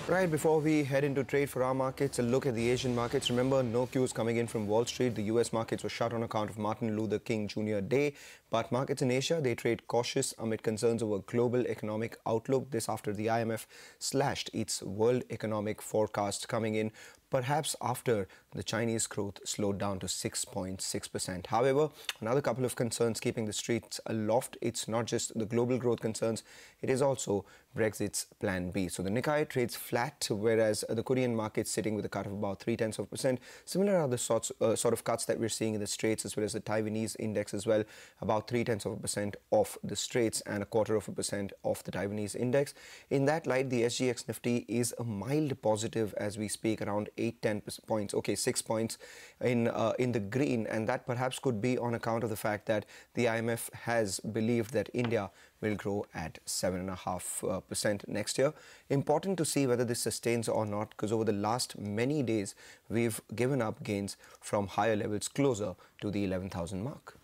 Right, before we head into trade for our markets, a look at the Asian markets. Remember, no cues coming in from Wall Street. The US markets were shut on account of Martin Luther King Jr. Day. But markets in Asia, they trade cautious amid concerns over global economic outlook. This after the IMF slashed its world economic forecast, coming in perhaps after the Chinese growth slowed down to 6.6%. However, another couple of concerns keeping the streets aloft. It's not just the global growth concerns, it is also Brexit's Plan B. So the Nikkei trades flat, whereas the Korean market sitting with a cut of about 0.3%. Similar are the sort of cuts that we're seeing in the Straits, as well as the Taiwanese index as well, about 0.3% off the Straits and 0.25% off the Taiwanese index. In that light, the SGX Nifty is a mild positive as we speak, around 8-10 points, okay, 6 points in the green, and that perhaps could be on account of the fact that the IMF has believed that India will grow at 7.5% next year. Important to see whether this sustains or not, because over the last many days we've given up gains from higher levels closer to the 11,000 mark.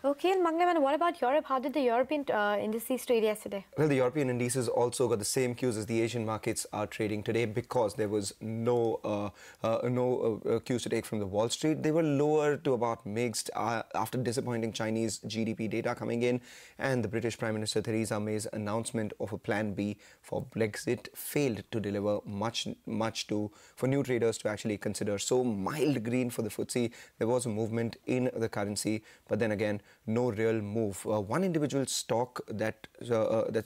Okay, and Mangalam, what about Europe? How did the European indices trade yesterday? Well, the European indices also got the same cues as the Asian markets are trading today, because there was no cues to take from the Wall Street. They were lower to about mixed after disappointing Chinese GDP data coming in, and the British Prime Minister Theresa May's announcement of a Plan B for Brexit failed to deliver much for new traders to actually consider. So mild green for the FTSE. There was a movement in the currency, but then again, no real move. One individual stock that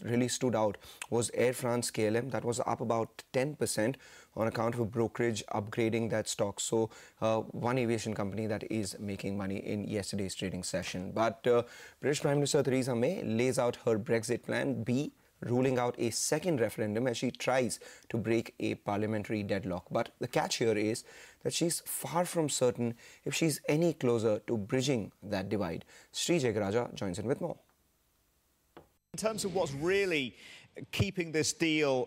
really stood out was Air France KLM. That was up about 10% on account of a brokerage upgrading that stock. So one aviation company that is making money in yesterday's trading session. But British Prime Minister Theresa May lays out her Brexit Plan B, ruling out a second referendum as she tries to break a parliamentary deadlock. But the catch here is that she's far from certain if she's any closer to bridging that divide. Sri Jagaraja joins in with more. In terms of what's really keeping this deal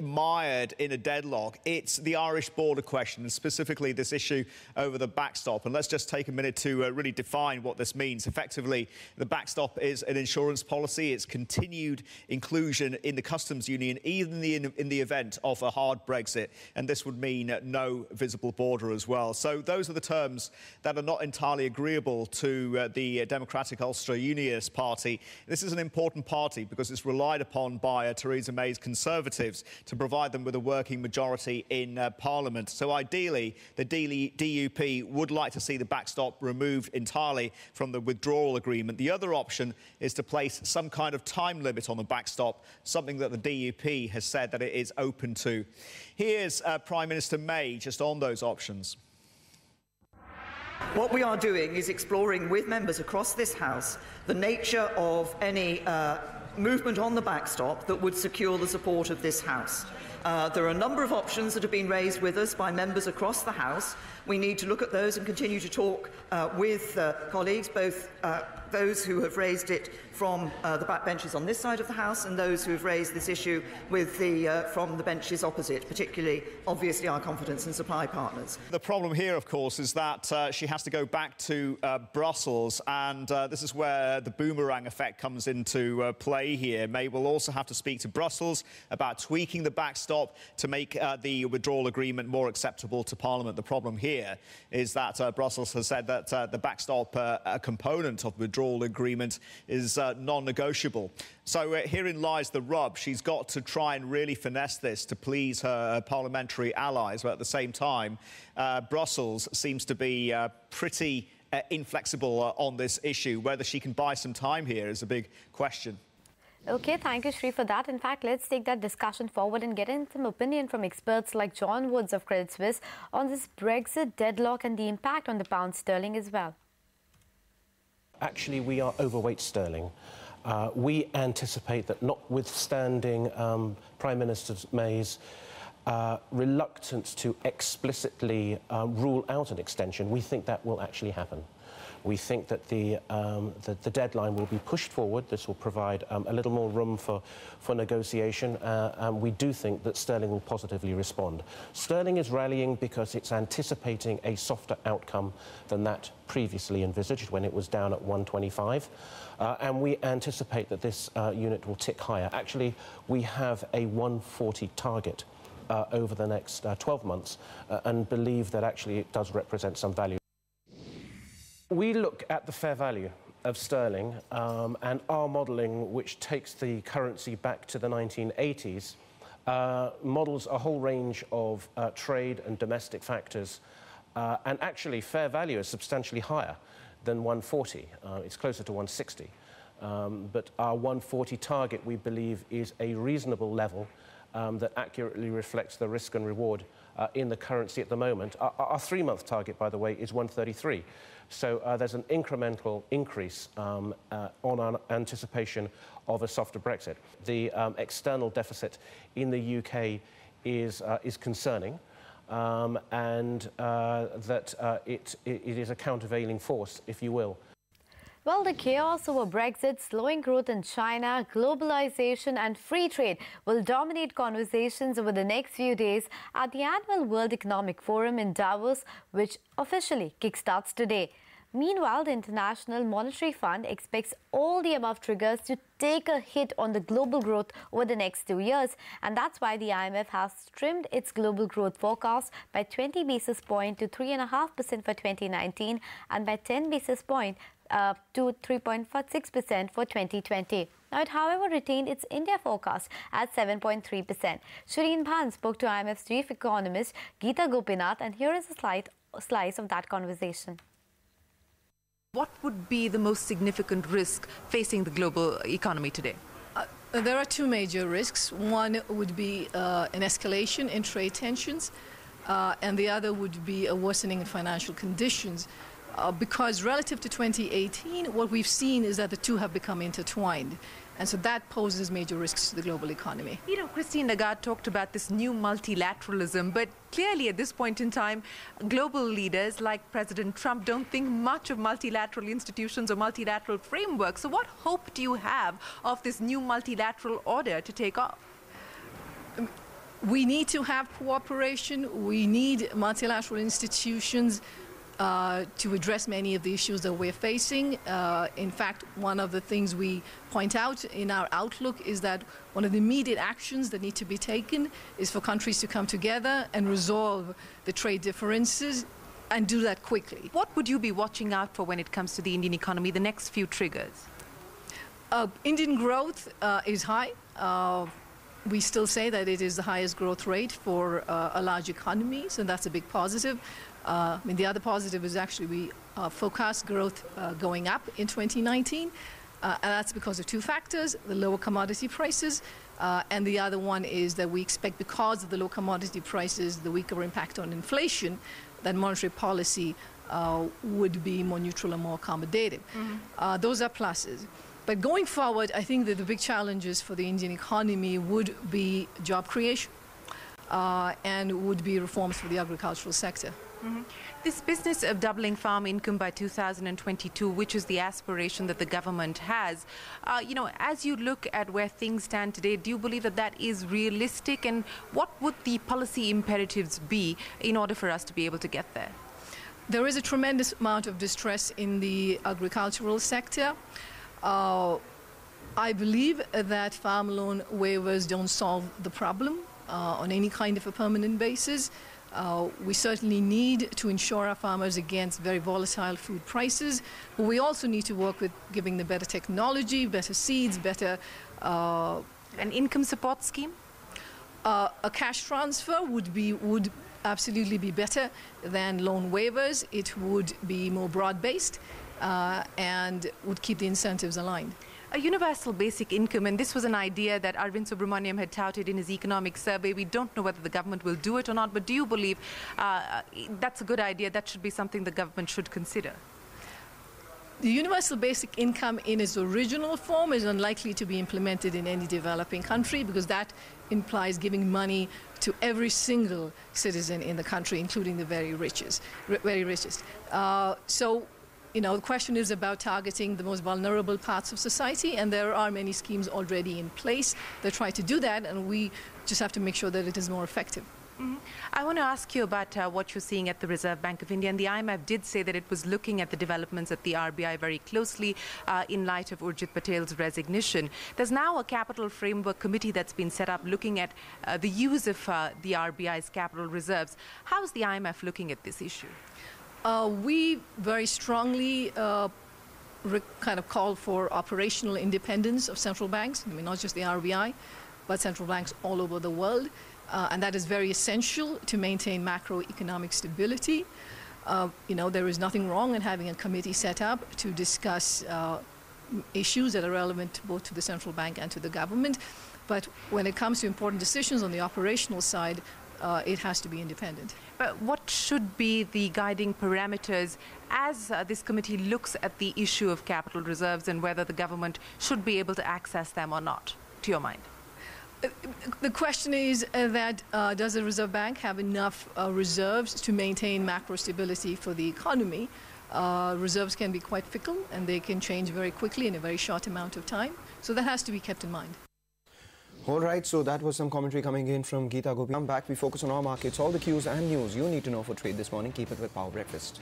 mired in a deadlock, it's the Irish border question, and specifically this issue over the backstop. And let's just take a minute to really define what this means. Effectively, the backstop is an insurance policy. It's continued inclusion in the customs union, even in the event of a hard Brexit. And this would mean no visible border as well. So those are the terms that are not entirely agreeable to the Democratic Ulster Unionist Party. This is an important party because it's relied upon by Theresa May's Conservatives to provide them with a working majority in Parliament. So ideally, the DUP would like to see the backstop removed entirely from the withdrawal agreement. The other option is to place some kind of time limit on the backstop, something that the DUP has said that it is open to. Here's Prime Minister May just on those options. What we are doing is exploring with members across this House the nature of any movement on the backstop that would secure the support of this House. There are a number of options that have been raised with us by members across the House. We need to look at those and continue to talk with colleagues, both those who have raised it from the backbenches on this side of the House and those who have raised this issue with from the benches opposite, particularly, obviously, our confidence and supply partners. The problem here, of course, is that she has to go back to Brussels, and this is where the boomerang effect comes into play here. May will also have to speak to Brussels about tweaking the backstop to make the withdrawal agreement more acceptable to Parliament. The problem here is that Brussels has said that the backstop a component of the withdrawal agreement is non-negotiable. So herein lies the rub. She's got to try and really finesse this to please her parliamentary allies, but at the same time, Brussels seems to be pretty inflexible on this issue. Whether she can buy some time here is a big question. Okay, thank you, Sri, for that. In fact, let's take that discussion forward and get in some opinion from experts like John Woods of Credit Suisse on this Brexit deadlock and the impact on the pound sterling as well. Actually, we are overweight sterling. We anticipate that, notwithstanding Prime Minister May's reluctance to explicitly rule out an extension, we think that will actually happen. We think that the deadline will be pushed forward. This will provide a little more room for negotiation, and we do think that sterling will positively respond. Sterling is rallying because it's anticipating a softer outcome than that previously envisaged when it was down at 125. And we anticipate that this unit will tick higher. Actually, we have a 140 target over the next 12 months and believe that actually it does represent some value. We look at the fair value of sterling and our modelling, which takes the currency back to the 1980s, models a whole range of trade and domestic factors, and actually fair value is substantially higher than 140. It's closer to 160. But our 140 target, we believe, is a reasonable level that accurately reflects the risk and reward in the currency at the moment. Our 3-month target, by the way, is 133. So there's an incremental increase on our anticipation of a softer Brexit. The external deficit in the UK is concerning. And that it is a countervailing force, if you will. Well, the chaos over Brexit, slowing growth in China, globalization and free trade will dominate conversations over the next few days at the annual World Economic Forum in Davos, which officially kickstarts today. Meanwhile, the International Monetary Fund expects all the above triggers to take a hit on the global growth over the next 2 years. And that's why the IMF has trimmed its global growth forecast by 20 basis points to 3.5% for 2019 and by 10 basis points to 3.46% for 2020. Now, it, however, retained its India forecast at 7.3%. Shireen Bhan spoke to IMF's chief economist, Geeta Gopinath, and here is a slice of that conversation. What would be the most significant risk facing the global economy today? There are two major risks. One would be an escalation in trade tensions, and the other would be a worsening in financial conditions. Because relative to 2018, what we've seen is that the two have become intertwined. And so that poses major risks to the global economy. You know, Christine Lagarde talked about this new multilateralism, but clearly at this point in time, global leaders like President Trump don't think much of multilateral institutions or multilateral frameworks. So what hope do you have of this new multilateral order to take off? We need to have cooperation. We need multilateral institutions to address many of the issues that we're facing. In fact, one of the things we point out in our outlook is that one of the immediate actions that need to be taken is for countries to come together and resolve the trade differences and do that quickly. What would you be watching out for when it comes to the Indian economy, the next few triggers? Indian growth is high. We still say that it is the highest growth rate for a large economy, so that's a big positive. The other positive is actually we forecast growth going up in 2019, and that's because of two factors: the lower commodity prices, and the other one is that we expect, because of the low commodity prices, the weaker impact on inflation, that monetary policy would be more neutral and more accommodative. Those are pluses. But going forward, I think that the big challenges for the Indian economy would be job creation and would be reforms for the agricultural sector. This business of doubling farm income by 2022, which is the aspiration that the government has, as you look at where things stand today, do you believe that that is realistic? And what would the policy imperatives be in order for us to be able to get there? There is a tremendous amount of distress in the agricultural sector. I believe that farm loan waivers don't solve the problem on any kind of a permanent basis. We certainly need to insure our farmers against very volatile food prices, but we also need to work with giving them better technology, better seeds, better... An income support scheme? A cash transfer would absolutely be better than loan waivers. It would be more broad-based and would keep the incentives aligned. A universal basic income, and this was an idea that Arvind Subramaniam had touted in his economic survey. We don't know whether the government will do it or not, but do you believe that's a good idea? That should be something the government should consider? The universal basic income in its original form is unlikely to be implemented in any developing country, because that implies giving money to every single citizen in the country, including the very richest. So the question is about targeting the most vulnerable parts of society, and there are many schemes already in place that try to do that, and we just have to make sure that it is more effective. I want to ask you about what you're seeing at the Reserve Bank of India. And the IMF did say that it was looking at the developments at the RBI very closely in light of Urjit Patel's resignation. There's now a capital framework committee that's been set up looking at the use of the RBI's capital reserves. How is the IMF looking at this issue? We very strongly kind of call for operational independence of central banks. I mean, not just the RBI, but central banks all over the world. And that is very essential to maintain macroeconomic stability. There is nothing wrong in having a committee set up to discuss issues that are relevant both to the central bank and to the government. But when it comes to important decisions on the operational side, it has to be independent. But what should be the guiding parameters as this committee looks at the issue of capital reserves and whether the government should be able to access them or not, to your mind? The question is that does the Reserve Bank have enough reserves to maintain macro stability for the economy? Reserves can be quite fickle and they can change very quickly in a very short amount of time. So that has to be kept in mind. All right, so that was some commentary coming in from Geeta Gopi. Come back, we focus on our markets, all the cues and news you need to know for trade this morning. Keep it with Power Breakfast.